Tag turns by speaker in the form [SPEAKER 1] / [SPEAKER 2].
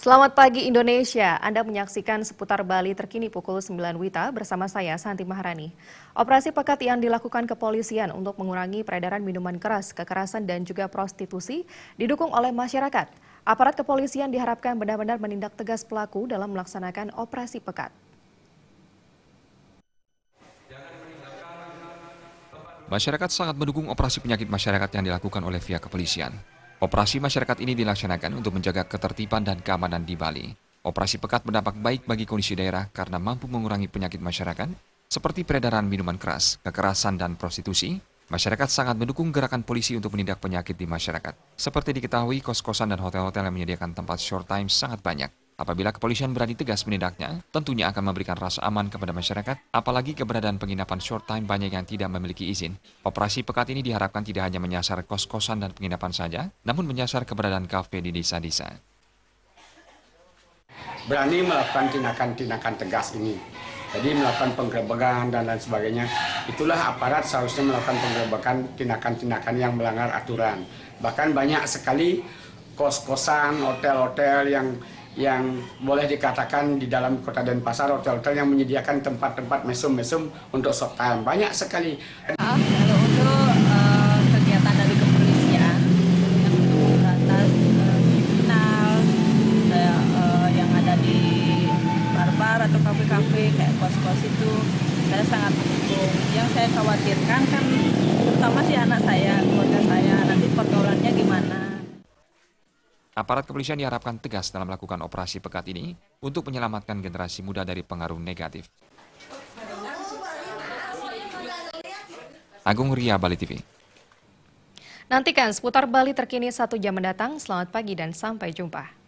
[SPEAKER 1] Selamat pagi Indonesia, Anda menyaksikan seputar Bali terkini pukul 9 WITA bersama saya Santi Maharani. Operasi pekat yang dilakukan kepolisian untuk mengurangi peredaran minuman keras, kekerasan dan juga prostitusi didukung oleh masyarakat. Aparat kepolisian diharapkan benar-benar menindak tegas pelaku dalam melaksanakan operasi pekat.
[SPEAKER 2] Masyarakat sangat mendukung operasi penyakit masyarakat yang dilakukan oleh pihak kepolisian. Operasi masyarakat ini dilaksanakan untuk menjaga ketertiban dan keamanan di Bali. Operasi pekat berdampak baik bagi kondisi daerah karena mampu mengurangi penyakit masyarakat seperti peredaran minuman keras, kekerasan, dan prostitusi. Masyarakat sangat mendukung gerakan polisi untuk menindak penyakit di masyarakat. Seperti diketahui, kos-kosan dan hotel-hotel yang menyediakan tempat short time sangat banyak. Apabila kepolisian berani tegas menindaknya, tentunya akan memberikan rasa aman kepada masyarakat, apalagi keberadaan penginapan short time banyak yang tidak memiliki izin. Operasi pekat ini diharapkan tidak hanya menyasar kos-kosan dan penginapan saja, namun menyasar keberadaan kafe di desa-desa.
[SPEAKER 3] Berani melakukan tindakan-tindakan tegas ini. Jadi melakukan penggerebekan dan lain sebagainya. Itulah aparat seharusnya melakukan penggerebekan tindakan-tindakan yang melanggar aturan. Bahkan banyak sekali kos-kosan, hotel-hotel yang boleh dikatakan di dalam kota Denpasar, hotel-hotel yang menyediakan tempat-tempat mesum-mesum untuk short time. Banyak sekali.
[SPEAKER 4] Kalau untuk kegiatan dari kepolisian yang untuk memberantas kriminal yang ada di bar-bar atau kafe-kafe kayak kos-kos itu, saya sangat mendukung. Yang saya khawatirkan kan terutama si anak saya, keluarga saya, nanti pergaulannya gimana.
[SPEAKER 2] Aparat kepolisian diharapkan tegas dalam melakukan operasi pekat ini untuk menyelamatkan generasi muda dari pengaruh negatif. Agung Ria, Bali TV.
[SPEAKER 1] Nantikan seputar Bali terkini 1 jam mendatang. Selamat pagi dan sampai jumpa.